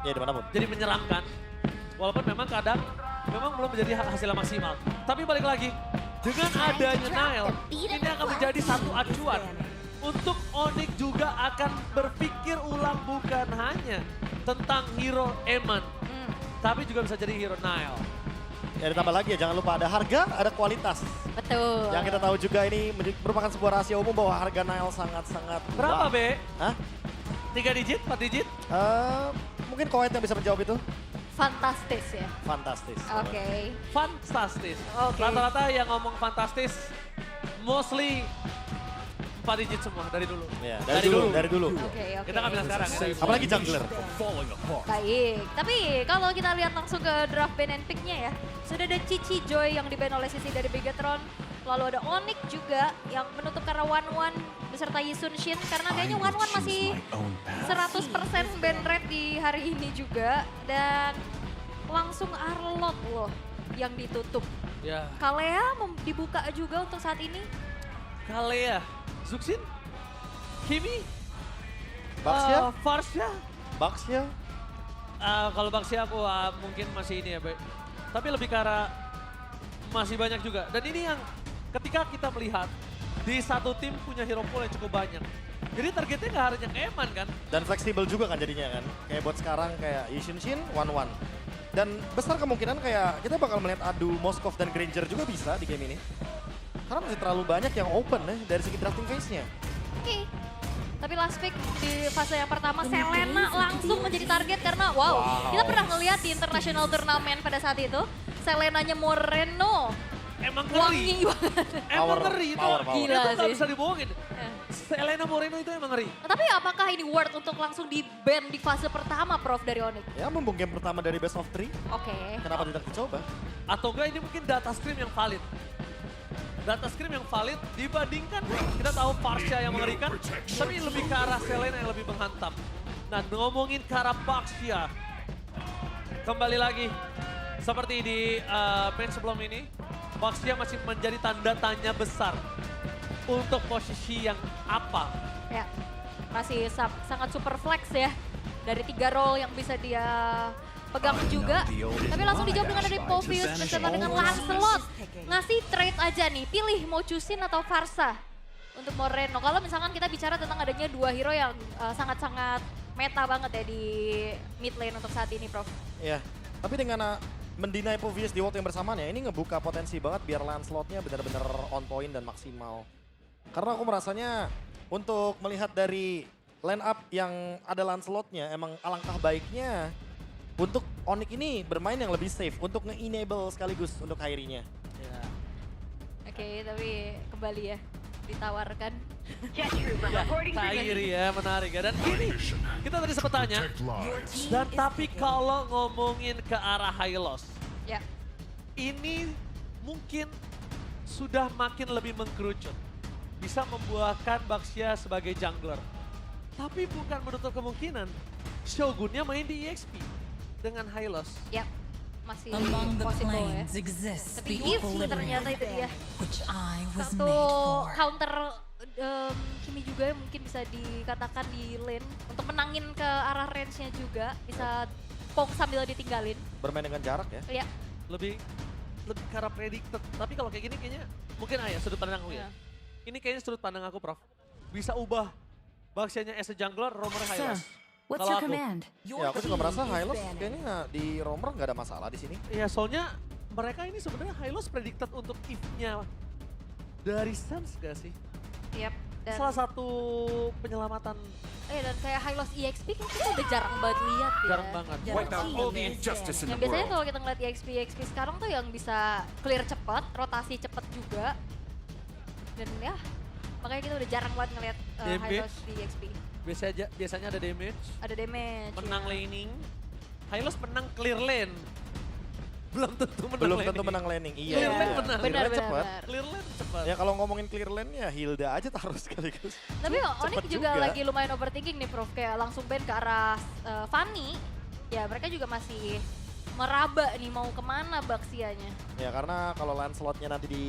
Ya dimanapun. jadi menyeramkan. Walaupun memang kadang memang belum menjadi hasilnya maksimal. Tapi balik lagi, dengan adanya Nile, ini akan menjadi satu acuan. Untuk Onyx juga akan berpikir ulang bukan hanya tentang hero Eman. Tapi juga bisa jadi hero Nile. Ya ditambah lagi ya, jangan lupa ada harga, ada kualitas. Betul. Yang kita tahu juga ini merupakan sebuah rahasia umum bahwa harga Nile sangat-sangat Berapa, wow. Be? Hah? 3 digit, 4 digit? Mungkin Koet yang bisa menjawab itu. Fantastis ya. Fantastis. Oke. Fantastis. Oke. Rata-rata yang ngomong fantastis, mostly 4 digit semua dari dulu. Ya, dari dulu. Oke. Kita nggak bilang sekarang ya. Apalagi jungler. Baik, tapi kalau kita lihat langsung ke draft ban and pick-nya ya, sudah ada Cici Joy yang di-ban oleh sisi dari Bigetron, lalu ada Onyx juga yang menutup karena One beserta Yisun Shin, karena kayaknya One masih 100% ban rate di hari ini juga, dan langsung Arlot loh yang ditutup. Ya, Kalea dibuka juga untuk saat ini. Kalea, Zuxin, Kimi, Baxia? Farsha. Baxia? Kalau Baxia aku mungkin masih ini ya, Be. Tapi lebih ke arah masih banyak juga. Dan ini yang ketika kita melihat di satu tim punya hero pool yang cukup banyak. Jadi targetnya nggak hanya ke Eman kan? Dan fleksibel juga kan jadinya kan. Kayak buat sekarang kayak Yishin Shin, One. Dan besar kemungkinan kayak kita bakal melihat adu Moskov dan Granger juga bisa di game ini. Karena masih terlalu banyak yang open ya dari segi drafting phase-nya. Oke. Tapi last pick di fase yang pertama, Selena langsung menjadi target karena kita pernah ngeliat di international tournament pada saat itu, Selenanya Moreno Emang wangi ngeri. banget. Emang ngeri itu. Power. Gila Itu nggak sih. bisa dibohongin. Selena Moreno itu emang ngeri. Tapi apakah ini worth untuk langsung di-ban di fase pertama, Prof, dari Onyx? Ya mumpung game pertama dari best of 3, Oke. kenapa tidak dicoba? Atau enggak ini mungkin data scrim yang valid. Data scrim yang valid dibandingkan kita tahu Farsha yang mengerikan, tapi lebih ke arah Selena yang lebih menghantam. Nah ngomongin ke arah Baxia, kembali lagi seperti di match sebelum ini, Baxia masih menjadi tanda tanya besar untuk posisi yang apa. Ya, masih sangat super flex ya. Dari 3 role yang bisa dia pegang juga. Tapi langsung dijawab dengan dari Povius bersama dengan Lancelot. Ngasih trade aja nih, pilih mau Chusin atau Farsa untuk Moreno. Kalau misalkan kita bicara tentang adanya 2 hero yang sangat-sangat meta banget ya di mid lane untuk saat ini, Prof. Ya, tapi dengan mendinai Povius di waktu yang bersamaan ya, ini ngebuka potensi banget biar Lancelot-nya benar-benar on point dan maksimal. Karena aku merasanya untuk melihat dari line up yang ada Lancelot-nya, emang alangkah baiknya untuk Onyx ini bermain yang lebih safe untuk nge-enable sekaligus untuk Kairi-nya. Ya. Oke, tapi kembali ya ditawarkan. Ya, Kairi ya menarik ya. Dan ini kita tadi sempat tanya. Dan tapi kalau ngomongin ke arah Hylos, Ya, ini mungkin sudah makin lebih mengkerucut. Bisa membuahkan Baxia sebagai jungler. Tapi bukan menutup kemungkinan Shogunnya main di EXP dengan Hylos. ya. Masih Among the possible ya. planes exists Tapi the if ternyata itu dia. which I was Satu made for. counter Kimi juga yang mungkin bisa dikatakan di lane untuk menangin ke arah range-nya juga, bisa pong sambil ditinggalin. Bermain dengan jarak ya. Ya, Lebih ke arah predicted. Tapi kalau kayak gini kayaknya mungkin sudut pandang aku ya. Ya. Ini kayaknya sudut pandang aku, Prof. Bisa ubah Baxianya as a jungler, roamer Sir, Hylos. what's Kalau your aku. command? Ya aku juga merasa Hylos kayaknya di roamer nggak ada masalah di sini. Ya soalnya mereka ini sebenarnya Hylos predicted untuk if-nya dari Suns gak sih? yep. Dan, Salah satu penyelamatan dan kayak Hylos EXP kan kita udah jarang banget lihat ya. jarang banget. Jarang All the injustice in Yang the biasanya world. kalau kita ngeliat EXP sekarang tuh yang bisa clear cepat, rotasi cepat juga. Dan ya, makanya kita udah jarang banget ngeliat Damage. Hylos di EXP. Biasanya ada damage, Ada damage. menang ya. laning. Hylos menang clear lane. Belum tentu menang Belum laning. tentu menang laning. Iya. Clear lane iya. benar. Clear lane Benar, cepet. benar. Clear lane cepat. Ya kalau ngomongin clear lane ya Hilda aja taruh sekaligus. Tapi Onyx Cepet juga juga. lagi lumayan overthinking nih, Prof. Kayak langsung ban ke arah Fanny. Ya mereka juga masih meraba nih mau kemana Baxianya. Ya karena kalau Lancelot-nya nanti di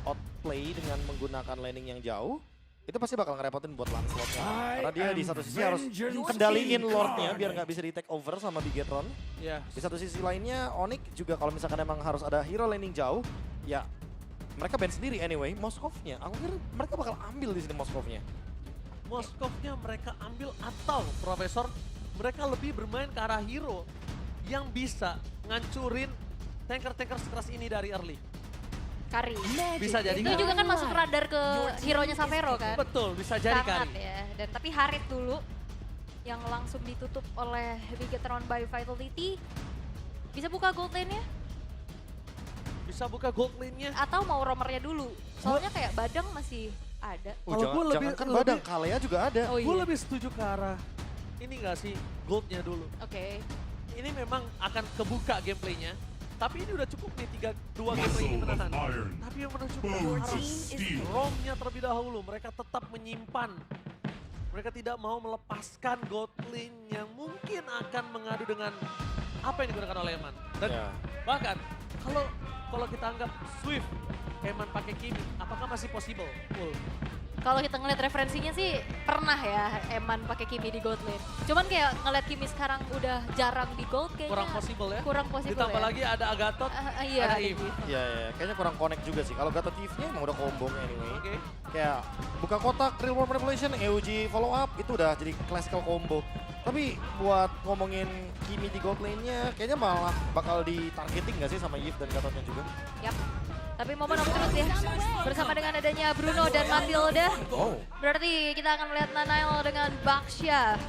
outplay dengan menggunakan laning yang jauh, itu pasti bakal ngerepotin buat Lancelotnya. Karena dia di satu sisi harus kendaliin Lordnya biar nggak bisa di take over sama Bigetron. Ya, Di satu sisi lainnya, Onyx juga kalau misalkan emang harus ada hero landing jauh, ya mereka ban sendiri anyway. Moskovnya, aku kira mereka bakal ambil di sini Moskovnya. Moskovnya mereka ambil atau Profesor mereka lebih bermain ke arah hero yang bisa ngancurin tanker-tanker sekeras ini dari early. Kari. Bisa jadi Itu juga kan masuk radar ke hero-nya Savero kan? Betul, bisa jadi Sangat Kari. ya. Dan tapi Harit dulu yang langsung ditutup oleh Bigetron by Vitality. Bisa buka gold lane-nya? Bisa buka gold lane-nya. Atau mau romernya dulu? Soalnya kayak Badang masih ada. Kalau gue lebih- jangan kan lebih- Badang, Kalea juga ada. Oh Gue iya. lebih setuju ke arah ini gak sih, goldnya dulu. Oke. Ini memang akan kebuka gameplaynya. Tapi ini udah cukup nih 2 gameplay ini menahan. Tapi yang menuju ke arah ROM-nya terlebih dahulu. Mereka tetap menyimpan. Mereka tidak mau melepaskan gold lane yang mungkin akan mengadu dengan apa yang digunakan oleh Eman. Dan Ya. bahkan kalau kita anggap Swift Eman pakai Kimi, apakah masih possible? Kalau kita ngeliat referensinya sih pernah ya Eman pakai Kimi di gold lane. Cuman kayak ngeliat Kimi sekarang udah jarang di gold kayaknya. Kurang possible ya? Kurang possible Ditambah ya. lagi ada Agathon, Iya. ada Eve. Iya, kayaknya kurang connect juga sih. Kalau Gatot Eve-nya emang udah combo anyway. Oke. Kayak buka kotak, real world manipulation, EUG follow up, itu udah jadi classical combo. Tapi buat ngomongin Kimi di gold lane-nya, kayaknya malah bakal ditargeting gak sih sama Eve dan Gatotnya juga? Yap. Tapi momen of truth ya, bersama dengan adanya Bruno dan Matilda. Oh, Berarti kita akan melihat Nanail dengan Baksha.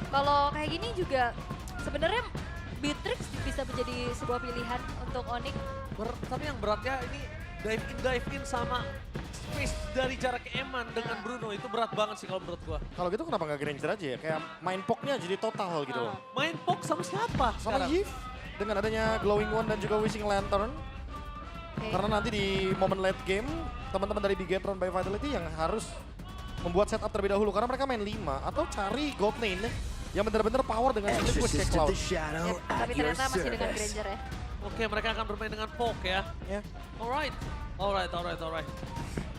Kalau kayak gini juga sebenarnya Beatrix bisa menjadi sebuah pilihan untuk Onyx. Tapi yang beratnya ini dive in sama space dari jarak Eman dengan Bruno itu berat banget sih kalau menurut gua. kalau gitu kenapa nggak Granger aja ya? Kayak main poknya jadi total gitu loh. Main pok sama siapa? Sama sekarang? Eve, dengan adanya Glowing One dan juga Wishing Lantern. Oke. Karena nanti di momen late game, teman-teman dari Bigetron by Vitality yang harus membuat setup terlebih dahulu. Karena mereka main 5 atau cari gold lane yang benar-benar power dengan Extinguish kayak Cloud. Yap, tapi ternyata masih dengan Granger ya. Oke, mereka akan bermain dengan pok ya. Ya. Alright.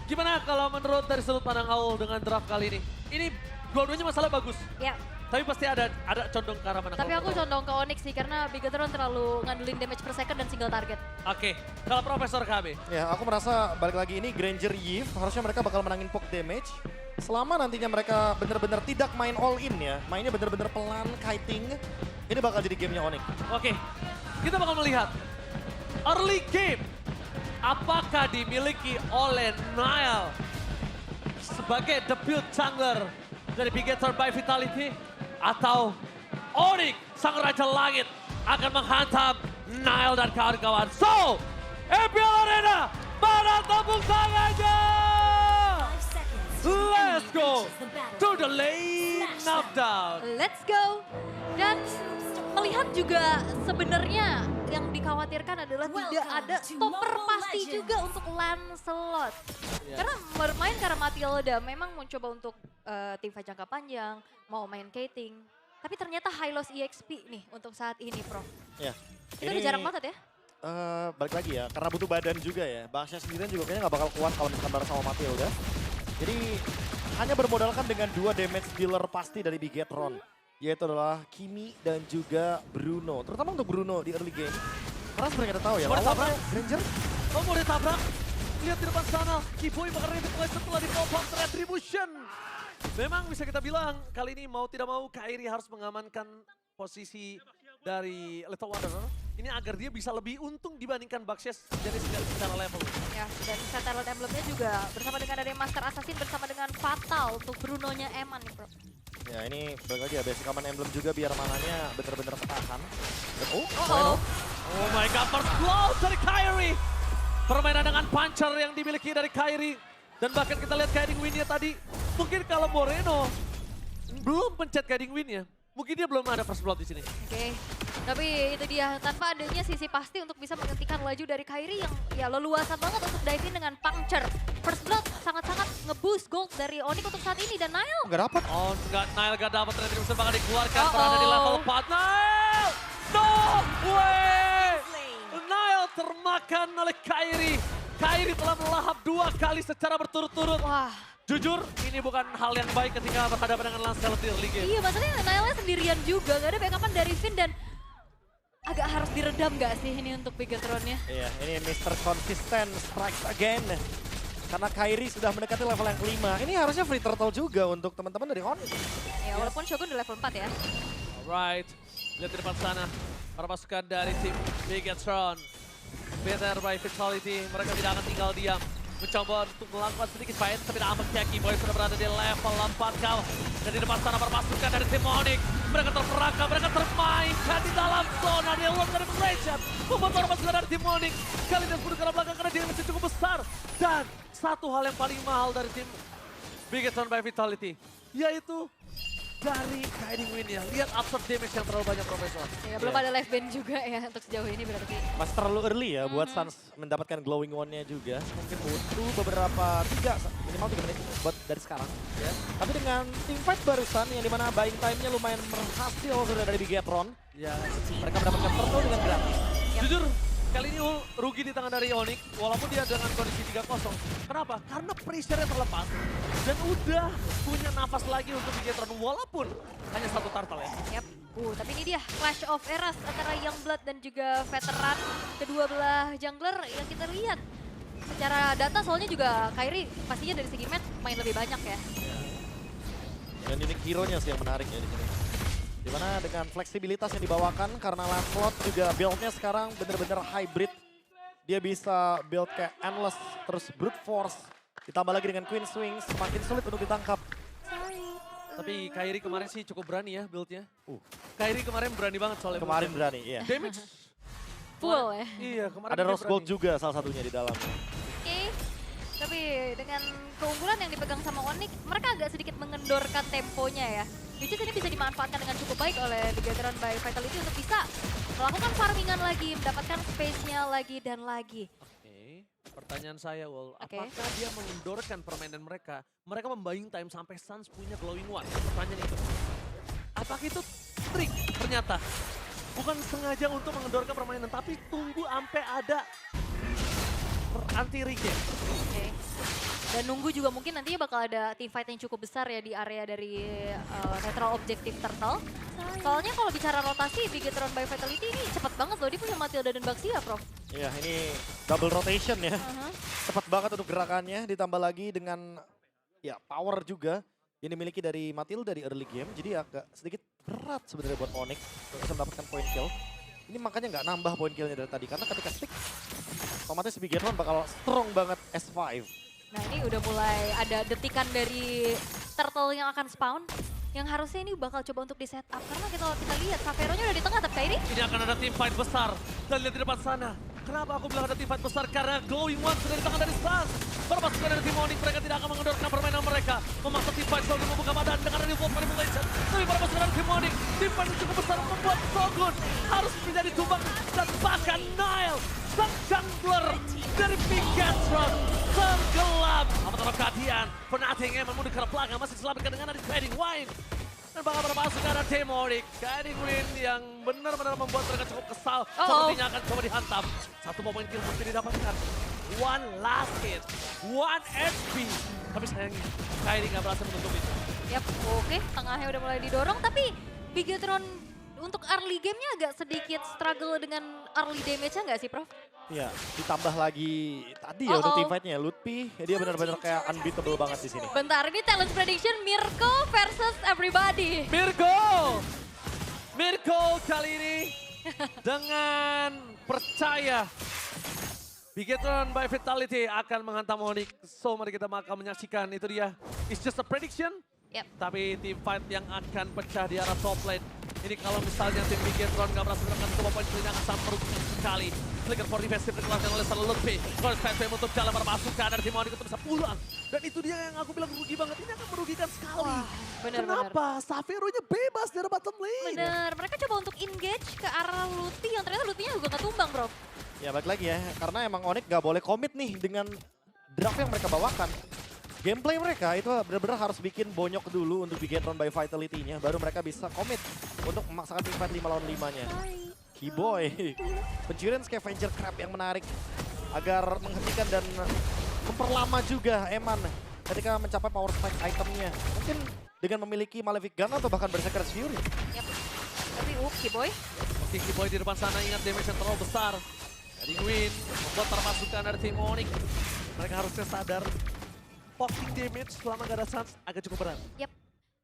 Gimana kalau menurut dari sudut pandang Aul dengan draft kali ini? Ini dua-duanya masalah bagus. Ya, Tapi pasti ada condong ke arah mana. tapi kalau aku menurut condong ke Onyx sih karena Bigetron terlalu ngandelin damage per second dan single target. Aul. Oke, kalau Profesor KB. Ya, aku merasa balik lagi ini Granger Eve harusnya mereka bakal menangin poke damage. Selama nantinya mereka benar-benar tidak main all in ya, mainnya benar-benar pelan, kiting. Ini bakal jadi gamenya Onyx. Oke, kita bakal melihat early game. Apakah dimiliki oleh Nile sebagai debut jungler dari Bigetron by Vitality? Atau Onyx, sang Raja Langit, akan menghantam Nile dan kawan-kawan. So, EPL Arena, mana tepuk tangannya? Let's go to the lane knockdown. Let's go. Dan melihat juga sebenarnya yang dikhawatirkan adalah tidak ada stopper pasti juga untuk Lancelot. Karena bermain karena Matilda memang mencoba untuk tim fight jangka panjang, mau main Kating. Tapi ternyata high loss EXP nih untuk saat ini, Prof. Ya. Itu udah jarang banget ya. Balik lagi ya, karena butuh badan juga ya. Baksha sendirian juga kayaknya nggak bakal kuat kalau misalkan bareng sama Matilda. Jadi hanya bermodalkan dengan 2 damage dealer pasti dari Bigetron. Yaitu adalah Kimi dan juga Bruno. Terutama untuk Bruno di early game. Karena sebenarnya kita tahu ya, Mau ditabrak? Granger Oh, mau ditabrak? Lihat di depan sana, Kiboy bakal replay setelah di pop up retribution. Memang bisa kita bilang kali ini mau tidak mau Kairi harus mengamankan posisi dari Little Wanderer. Ini agar dia bisa lebih untung dibandingkan Bakshes jadi secara level. Ya, dan Satellite Emblem-nya juga bersama dengan ada Master Assassin bersama dengan Fatal untuk Bruno-nya Eman nih, Bro. Ya ini balik lagi ya, basic command emblem juga biar mananya bener-bener ketahan. Dan, Oh my god, first blow dari Kairi. Permainan dengan puncher yang dimiliki dari Kairi. Dan bahkan kita lihat guiding win-nya tadi. Mungkin kalau Moreno belum pencet guiding win-nya, mungkin dia belum ada first blood di sini. Oke, tapi itu dia tanpa adanya sisi pasti untuk bisa menghentikan laju dari Kairi yang ya leluasa banget untuk dive in dengan puncture. First blood sangat-sangat nge-boost gold dari Onyx untuk saat ini dan Nile. nggak dapat. Oh, Nile gak dapat retribution bakal dikeluarkan berada di level 4. Nile! No way! Nile termakan oleh Kairi. Kairi telah melahap 2 kali secara berturut-turut. Wah, Jujur, ini bukan hal yang baik ketika berhadapan dengan Lancelot di early game. Iya, maksudnya Nailnya sendirian juga, gak ada backupan dari Finn dan agak harus diredam gak sih ini untuk Bigetron-nya? Iya, ini Mr. Consistent strikes again. Karena Kairi sudah mendekati level yang kelima. Ini harusnya free turtle juga untuk teman-teman dari Onyx. Ya, walaupun Shogun di level 4 ya. Alright, lihat di depan sana. Para pasukan dari tim Bigetron. Better by Vitality, mereka tidak akan tinggal diam. Mencoba untuk melakukan sedikit fight, tapi namun Jackie Boy sudah berada di level 4 kau. Dan di depan sana para pasukan dari tim Onyx. Mereka terperangkap, mereka termainkan di dalam zona. Dia luar dari Fletcher. Membuat para pasukan dari tim Onyx. Kali ini sebut ke belakang karena dia masih cukup besar. Dan satu hal yang paling mahal dari tim Bigetron by Vitality, yaitu dari Guiding Wind ya. Lihat absorb damage yang terlalu banyak Profesor. Ya, belum ada live band juga ya untuk sejauh ini berarti. Masih terlalu early ya buat Suns mendapatkan glowing one-nya juga. Mungkin butuh beberapa, minimal 3 menit buat dari sekarang. Ya. Tapi dengan team fight barusan yang dimana buying time-nya lumayan berhasil sudah dari Bigetron. Ya, Mereka mendapatkan turtle dengan gratis. jujur kali ini rugi di tangan dari Onyx walaupun dia dengan kondisi 3-0. Kenapa? Karena pressure-nya terlepas dan udah punya nafas lagi untuk Bigetron walaupun hanya satu turtle ya. Yap. Tapi ini dia Clash of Eras antara Youngblood dan juga veteran kedua belah jungler yang kita lihat. Secara data soalnya juga Kairi pastinya dari segi match main lebih banyak ya. Dan ini hero-nya sih yang menarik ya di sini. Dimana dengan fleksibilitas yang dibawakan karena Lancelot juga build-nya sekarang bener-bener hybrid. Dia bisa build kayak endless, terus brute force. Ditambah lagi dengan Queen Swing, semakin sulit untuk ditangkap. Tapi Kairi kemarin sih cukup berani ya build-nya. Kairi kemarin berani banget soalnya. Kemarin build-nya. berani, iya. Damage. Full ya. Iya, kemarin Ada dia Rose Gold berani. juga salah satunya di dalam. Oke. Tapi dengan keunggulan yang dipegang sama Onyx, mereka agak sedikit mengendorkan temponya ya. Which is ini bisa dimanfaatkan dengan cukup baik oleh Bigetron by Vitality untuk bisa melakukan farmingan lagi, mendapatkan space-nya lagi dan lagi. Oke, pertanyaan saya, Wol. Oke. Apakah dia mengendorkan permainan mereka? Mereka membuying time sampai Suns punya glowing one. Pertanyaan itu. Apakah itu trik ternyata? Bukan sengaja untuk mengendorkan permainan, tapi tunggu sampai ada anti-regen. Oke. Dan nunggu juga mungkin nantinya bakal ada team fight yang cukup besar ya di area dari Netral Objective Turtle. Soalnya kalau bicara rotasi, Bigetron by Vitality ini cepat banget loh. Dia punya Matilda dan Baxia, Prof. Iya, ini double rotation ya. Cepat banget untuk gerakannya, ditambah lagi dengan ya power juga yang dimiliki dari Matilda di early game. Jadi agak sedikit berat sebenarnya buat Onyx untuk bisa mendapatkan point kill. Ini makanya nggak nambah point killnya dari tadi, karena ketika stick, otomatis Bigetron bakal strong banget S5. Nah ini udah mulai ada detikan dari turtle yang akan spawn. Yang harusnya ini bakal coba untuk di setup. Karena kita lihat Saveronya udah di tengah, tapi Kairi Ini akan ada team fight besar. Dan lihat di depan sana. Kenapa aku bilang ada team fight besar? Karena glowing one sudah di tangan dari Suns. Para pasukan dari tim Onyx mereka tidak akan mengendorkan permainan mereka. Memaksa team fight Shogun membuka badan dengan ada Wolf Manipulation. Tapi para pasukan dari tim Onyx, team fight yang cukup besar membuat Shogun harus menjadi tumbang. Dan bahkan Nile, sang jungler dari Bigetron tenggelam. Apatah kehadian, Fnatic yang memundur ke belakang masih diselamatkan dengan ada Guiding Wind. Dan bakal para pasukan dari tim Onyx, Guiding Wind yang benar-benar membuat mereka cukup kesal. Sepertinya akan coba dihantam. Satu momen kill mesti didapatkan. One last hit, one HP. Tapi sayangnya, Kairi nggak berhasil menutup itu. Yap, oke, tengahnya udah mulai didorong, tapi Bigetron untuk early game-nya agak sedikit struggle dengan early damage-nya nggak sih, Prof? Iya, ditambah lagi tadi ya untuk team fight-nya Lutfi, ya dia benar-benar kayak unbeatable banget di sini. Bentar, ini talent prediction Mirko versus everybody. Mirko kali ini dengan percaya Bigetron by Vitality akan menghantam Onyx. So mari kita akan menyaksikan itu dia. It's just a prediction. Yep. Tapi team fight yang akan pecah di arah top lane. Ini kalau misalnya tim Bigetron gak berhasil menekan sebuah poin ini akan sangat merugikan sekali. Flicker for defensive dikeluarkan oleh Sir Lutfi. Gold Pathway menutup jalan berpasukan dari tim Onyx untuk bisa pulang. Dan itu dia yang aku bilang rugi banget. Ini akan merugikan sekali. Wah, bener. Kenapa? Saveronya bebas dari bottom lane. Bener, mereka coba untuk engage ke arah Lutfi yang ternyata Lutfinya juga gak tumbang, Bro. Ya balik lagi ya, karena emang Onyx gak boleh komit nih dengan draft yang mereka bawakan. Gameplay mereka itu benar-benar harus bikin bonyok dulu untuk Bigetron by Vitality-nya, baru mereka bisa komit untuk memaksakan team fight 5 lawan 5-nya. Keyboy, pencurian Scavenger Crab yang menarik agar menghentikan dan memperlama juga Eman ketika mencapai power spike itemnya. Mungkin dengan memiliki Malefic Gun atau bahkan Berserker's Fury. Yap. Tapi Kiboy. Kiki Boy di depan sana ingat damage yang terlalu besar. Jadi win membuat terpasukan dari tim Onyx. Mereka harusnya sadar poking damage selama gak ada Suns agak cukup berat. Yap.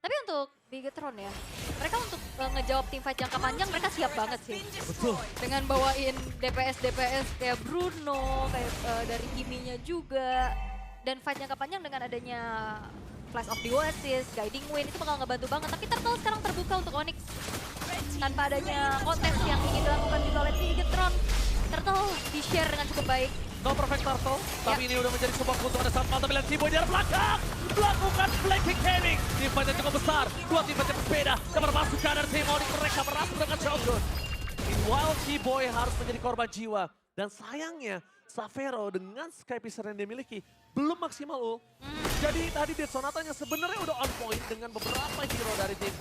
Tapi untuk Bigetron ya, mereka untuk ngejawab tim fight jangka panjang mereka siap banget sih. Betul. Dengan bawain DPS kayak Bruno, kayak dari Kimi-nya juga. Dan fight jangka panjang dengan adanya Flash of the Oasis, Guiding Wind itu bakal ngebantu banget. Tapi Turtle sekarang terbuka untuk Onyx. Tanpa adanya kontes yang ingin dilakukan juga oleh Bigetron. Turtle di-share dengan cukup baik. No perfect Turtle, tapi ini udah menjadi sebuah keuntungan saat mal. Tapi lihat Kiboy di arah belakang, melakukan flanking gaming. Tim fight yang cukup besar, dua tim fight yang berbeda. Dan berpasukan dari tim Onyx, mereka merasuk dengan Shogun. Meanwhile, Kiboy harus menjadi korban jiwa. Dan sayangnya, Xavero dengan Sky Piercer yang dia miliki belum maksimal ul. Jadi tadi Dead Sonatanya sebenarnya udah on point dengan beberapa hero dari tim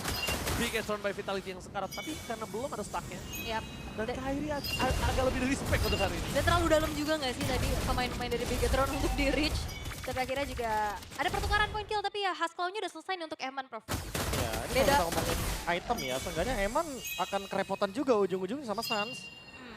Bigetron by Vitality yang sekarat. Tapi karena belum ada stacknya. Yap. Dan Kairi agak lebih respect untuk hari ini. Dan terlalu dalam juga nggak sih tadi pemain-pemain dari Bigetron untuk di reach. Tapi akhirnya juga ada pertukaran point kill, tapi ya Haskell-nya udah selesai nih untuk Eman, Prof. Ya, ini Beda. kalau kita ngomongin item ya, seenggaknya Eman akan kerepotan juga ujung-ujungnya sama Suns.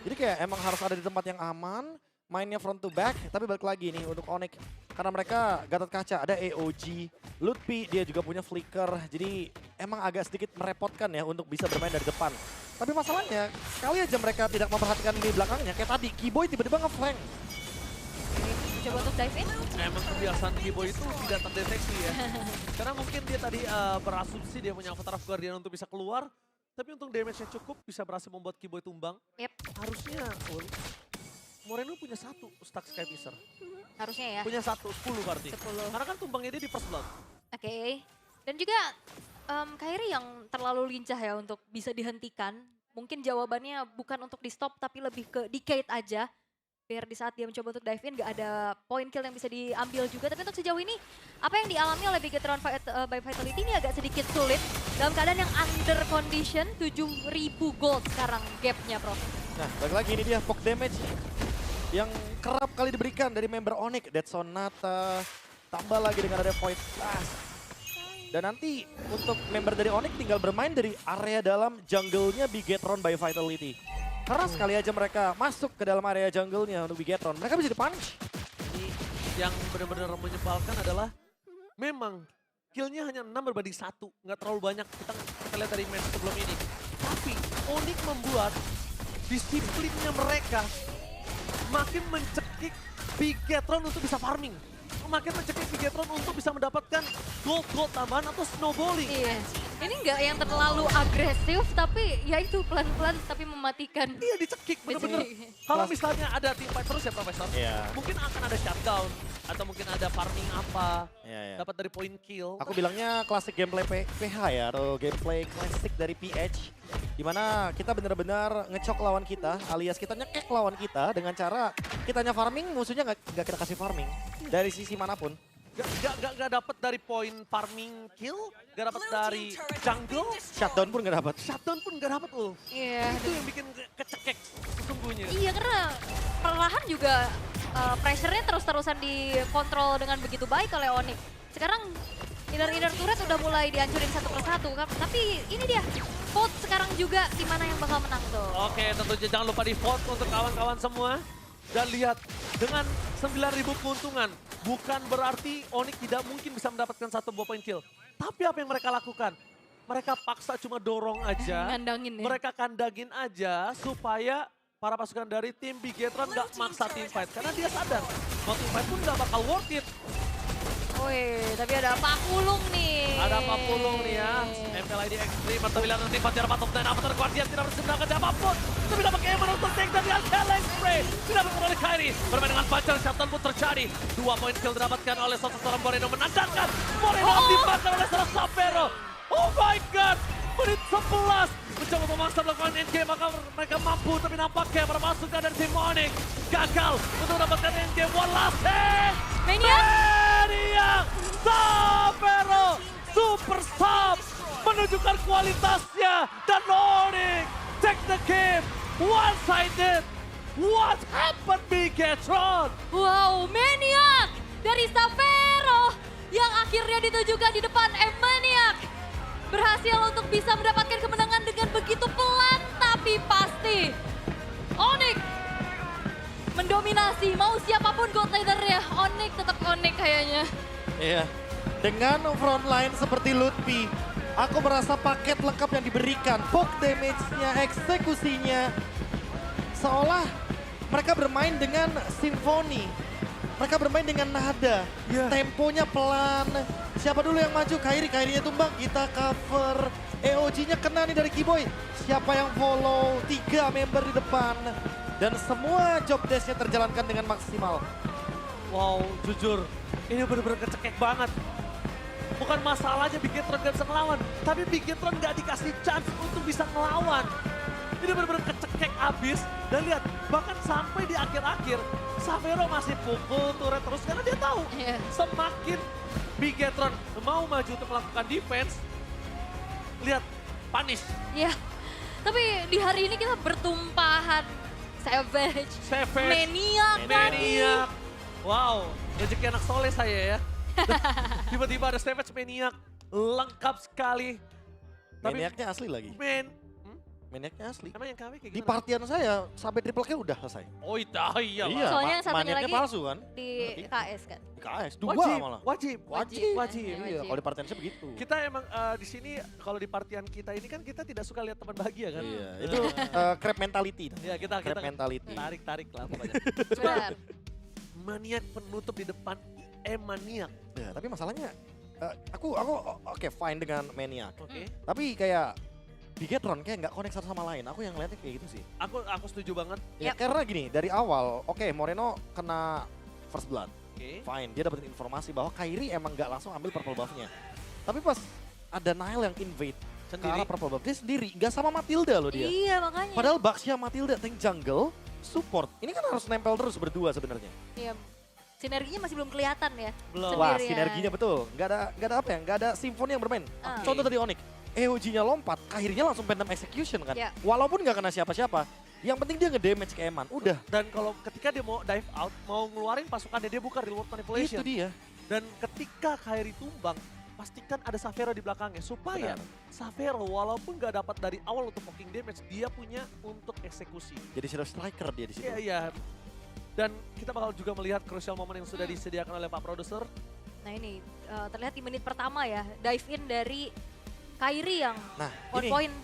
Jadi kayak emang harus ada di tempat yang aman, mainnya front to back, tapi balik lagi nih untuk Onyx. Karena mereka Gatot Kaca, ada AOG, Lutpi dia juga punya flicker, jadi emang agak sedikit merepotkan ya untuk bisa bermain dari depan. Tapi masalahnya, kali aja mereka tidak memperhatikan di belakangnya, kayak tadi, Kiboy tiba-tiba nge-flank. Coba untuk dive in. Emang kebiasaan Kiboy itu tidak terdeteksi ya. Karena mungkin dia tadi berasumsi dia punya Avatar of Guardian untuk bisa keluar. Tapi untung damage-nya cukup bisa berhasil membuat Kiboy tumbang. Yep. Harusnya Moreno punya satu stack Sky Piercer. Harusnya ya. Punya 10 berarti. 10. Karena kan tumbangnya dia di first blood. Oke. Dan juga Kairi yang terlalu lincah ya untuk bisa dihentikan. Mungkin jawabannya bukan untuk di stop tapi lebih ke decade aja. Biar di saat dia mencoba untuk dive in gak ada point kill yang bisa diambil juga. Tapi untuk sejauh ini apa yang dialami oleh Bigetron by Vitality ini agak sedikit sulit. Dalam keadaan yang under condition 7.000 gold sekarang gapnya, Prof. Nah, balik lagi ini dia poke damage yang kerap kali diberikan dari member Onyx. Dead Sonata, tambah lagi dengan ada Void Blast. Dan nanti untuk member dari Onyx tinggal bermain dari area dalam jungle-nya Bigetron by Vitality. Karena sekali aja mereka masuk ke dalam area jungle-nya untuk Bigetron, mereka bisa di-punish. Ini yang benar-benar menyebalkan adalah memang killnya hanya 6 berbanding 1. Nggak terlalu banyak kita lihat dari match sebelum ini. Tapi Onyx membuat disiplinnya mereka makin mencekik Bigetron untuk bisa farming. Makin mencekik Bigetron untuk bisa mendapatkan gold tambahan atau snowballing. Iya. Ini nggak yang terlalu agresif tapi ya itu pelan-pelan tapi mematikan. Iya dicekik bener-bener. Dicekik. Kalau misalnya ada team fight terus ya Profesor, Iya. mungkin akan ada shutdown atau mungkin ada farming apa, Iya, iya. dapat dari point kill. Aku bilangnya klasik gameplay PH ya, atau gameplay klasik dari PH. Dimana kita benar-benar ngecok lawan kita, alias kita nyekek lawan kita dengan cara kitanya farming, musuhnya nggak kita kasih farming. Dari sisi manapun. Gak dapat dari point farming kill, gak dapat dari jungle, Shutdown pun nggak dapat. shutdown pun gak dapat loh. Iya. Itu yang bikin kecekek sesungguhnya. Iya karena perlahan juga pressure-nya terus-terusan dikontrol dengan begitu baik oleh Onyx. Sekarang inner turret udah mulai dihancurin satu persatu. Tapi ini dia, vote sekarang juga di mana yang bakal menang tuh. Oke, tentunya jangan lupa di vote untuk kawan-kawan semua. Dan lihat, dengan 9.000 keuntungan, bukan berarti Onyx tidak mungkin bisa mendapatkan 1 buah point kill. Tapi apa yang mereka lakukan? Mereka paksa cuma dorong aja. Ngandangin ya. Mereka kandangin aja supaya para pasukan dari tim Bigetron gak maksa team fight. Karena dia sadar, mau team fight pun gak bakal worth it. Woi, tapi ada Pak Pulung nih. Ada Pak Pulung nih ya. MPLID Extreme atau bilang nanti Fajar Patop dan Avatar Guardian tidak harus menggunakan siapapun. Tapi dapat Eman untuk take dan lihat Kellen Spray. Tidak berkembang oleh Kairi. Bermain dengan Fajar, shutdown pun terjadi. 2 poin kill didapatkan oleh seorang Moreno. Menandakan Moreno dimakan oleh seorang Xavero. Oh my god. Menit 11. Mencoba memaksa melakukan endgame, maka mereka mampu. Tapi nampaknya permasukan dari tim Onyx gagal untuk mendapatkan endgame. One last hit. Maniac Xavero Super Sub menunjukkan kualitasnya dan Onyx take the game one-sided. What happened Bigetron? Wow, Maniac dari Xavero yang akhirnya ditujukan di depan Maniac. Berhasil untuk bisa mendapatkan kemenangan dengan begitu pelan tapi pasti. Onyx mendominasi, mau siapapun gold lanernya, Onyx tetap Onyx kayaknya. Iya. Dengan frontline seperti Lutfi, aku merasa paket lengkap yang diberikan, poke damage-nya, eksekusinya, seolah mereka bermain dengan simfoni. Mereka bermain dengan nada, temponya pelan. Siapa dulu yang maju? Kairi-nya tumbang, kita cover. EOG-nya kena nih dari Kiboy. Siapa yang follow? 3 member di depan. Dan semua job desk-nya terjalankan dengan maksimal. Wow, jujur, ini bener-bener kecekek banget. Bukan masalahnya Bigetron gak bisa ngelawan, tapi Bigetron gak dikasih chance untuk bisa ngelawan. Ini bener-bener kecekek abis. Dan lihat, bahkan sampai di akhir-akhir, Xavero masih pukul turret terus karena dia tahu Iya. semakin Bigetron mau maju untuk melakukan defense, lihat, punish. Ya, tapi di hari ini kita bertumpahan Savage, Maniac tadi. Maniac. Wow, rezeki anak soleh saya ya. Tiba-tiba ada Savage Maniac, lengkap sekali. Tapi Maniac-nya asli lagi. Maniac-nya asli. Emang yang KW kayak Di gimana? partian saya sampai triple kill udah selesai. Oh iya Iya, Soalnya yang satunya Maniac-nya lagi palsu kan? Di KS kan. Di KS, 2 Wajib, malah. wajib. Wajib. Wajib. Iya, Wajib. kalau di partian saya begitu. Kita emang di sini kalau di partian kita ini kan kita tidak suka lihat teman bahagia kan? Iya, itu crab mentality. Ya kita Crab mentality. tarik lah pokoknya. Benar. Maniac penutup di depan Maniac. Ya, tapi masalahnya aku oke fine dengan Maniac. Oke. Tapi kayak Bigetron kayak nggak connect satu sama lain. Aku yang ngeliatnya kayak gitu sih. Aku setuju banget. Yap. Ya, karena gini, dari awal, oke Moreno kena first blood. Oke. Fine, dia dapetin informasi bahwa Kairi emang nggak langsung ambil purple buff-nya. Tapi pas ada Nile yang invade ke Sendiri. arah purple buff, dia sendiri, nggak sama Matilda loh dia. Iya makanya. Padahal Baxia Matilda tank jungle, support. Ini kan harus nempel terus berdua sebenarnya. Iya. Sinerginya masih belum kelihatan ya. Belum. Wah, Sendirian. sinerginya betul. Nggak ada apa ya, nggak ada simfoni yang bermain. Ah. Contoh tadi Onyx, EOG-nya lompat, akhirnya langsung random execution kan. Ya. Walaupun nggak kena siapa-siapa, yang penting dia nge-damage ke Eman. Udah, Dan kalau ketika dia mau dive out, mau ngeluarin pasukannya dia buka reward manipulation. itu dia. Dan ketika Kairi tumbang, pastikan ada Xavero di belakangnya supaya Xavero walaupun gak dapat dari awal untuk poking damage, dia punya untuk eksekusi. Jadi shadow striker dia di situ. Iya, iya. Dan kita bakal juga melihat crucial moment yang sudah disediakan oleh Pak Produser. Nah ini terlihat di menit pertama ya. Dive in dari Kairi yang Nah, on ini point.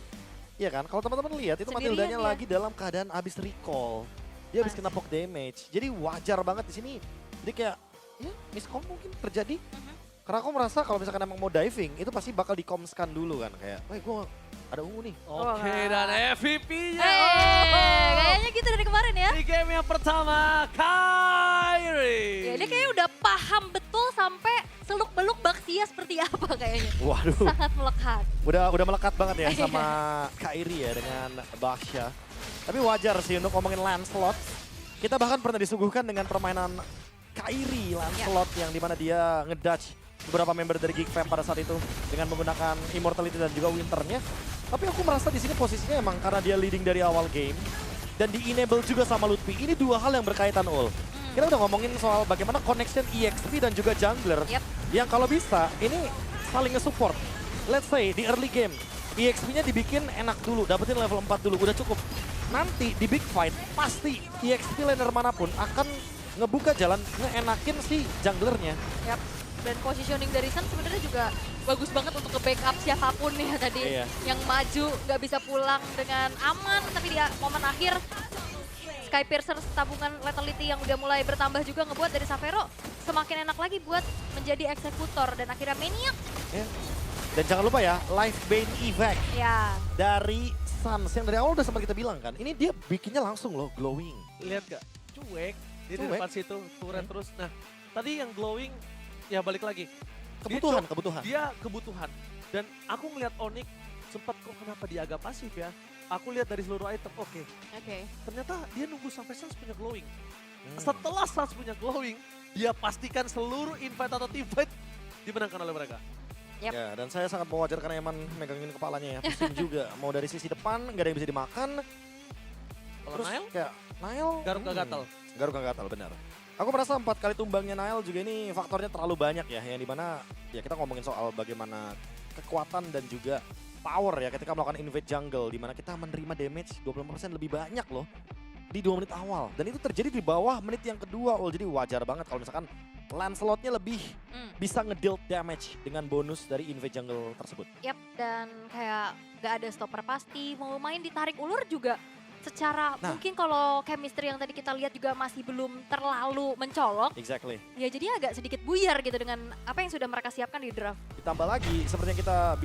iya kan, kalau teman-teman lihat itu Sendirian Matildanya dia. lagi dalam keadaan abis recall. Dia habis Mas. kena poke damage. Jadi wajar banget di sini. Jadi kayak ya miscom mungkin terjadi. Karena aku merasa kalau misalkan emang mau diving itu pasti bakal dikomskan dulu kan kayak, "Woi, gua ada ungu nih." Oke, Wah. dan MVP-nya. Kayaknya gitu dari kemarin ya. Di game yang pertama, Kairi. Ya, dia kayaknya udah paham betul sampai seluk-beluk Baxia seperti apa kayaknya. Waduh. Sangat melekat. Udah melekat banget ya sama Kairi ya dengan Baxia. Tapi wajar sih untuk ngomongin Lancelot. Kita bahkan pernah disuguhkan dengan permainan Kairi Lancelot yang dimana dia ngedodge beberapa member dari Geek Fam pada saat itu dengan menggunakan Immortality dan juga Winternya. Tapi aku merasa di sini posisinya emang karena dia leading dari awal game dan di-enable juga sama Lutfi. Ini dua hal yang berkaitan Ul. Kita udah ngomongin soal bagaimana connection EXP dan juga jungler Yep. yang kalau bisa ini saling nge-support. Let's say di early game EXP-nya dibikin enak dulu, dapetin level 4 dulu, udah cukup. Nanti di big fight pasti EXP laner manapun akan ngebuka jalan, ngeenakin si junglernya. Yap. Dan positioning dari Sun sebenarnya juga bagus banget untuk nge-backup siapapun nih ya tadi. Iya. Yang maju nggak bisa pulang dengan aman, tapi di momen akhir Skypiercer tabungan lethality yang udah mulai bertambah juga ngebuat dari Xavero semakin enak lagi buat menjadi eksekutor dan akhirnya Maniac. Ya. Dan jangan lupa ya, Life Bane Evac Ya, dari Suns yang dari awal udah sempat kita bilang kan, ini dia bikinnya langsung loh, glowing. Lihat gak? Cuek. Dia di Cuek. depan situ, turret terus. Nah, tadi yang glowing, ya balik lagi. Kebutuhan, Dia kebutuhan. Dia kebutuhan. Dan aku ngeliat Onyx, sempat kok kenapa dia agak pasif ya. Aku lihat dari seluruh item, oke. oke. Ternyata dia nunggu sampai Suns punya glowing. Setelah Suns punya glowing, dia pastikan seluruh invite atau team fight dimenangkan oleh mereka. Yap. Ya, dan saya sangat mewajarkan Eman megangin kepalanya ya, pusing juga. Mau dari sisi depan, nggak ada yang bisa dimakan. Kalau Terus Nile, kayak, Nile. garuk gak gatal. Garuk gak gatal, benar. Aku merasa 4 kali tumbangnya Nail juga ini faktornya terlalu banyak ya. Yang dimana ya kita ngomongin soal bagaimana kekuatan dan juga power ya ketika melakukan invade jungle. Dimana kita menerima damage 20% lebih banyak loh di 2 menit awal. Dan itu terjadi di bawah menit yang kedua. Jadi wajar banget kalau misalkan Lancelotnya lebih bisa ngedeal damage dengan bonus dari invade jungle tersebut. Yap, dan kayak gak ada stopper pasti. Mau main ditarik ulur juga secara mungkin kalau chemistry yang tadi kita lihat juga masih belum terlalu mencolok. Exactly. Ya jadi agak sedikit buyar gitu dengan apa yang sudah mereka siapkan di draft. Ditambah lagi seperti yang kita bilang.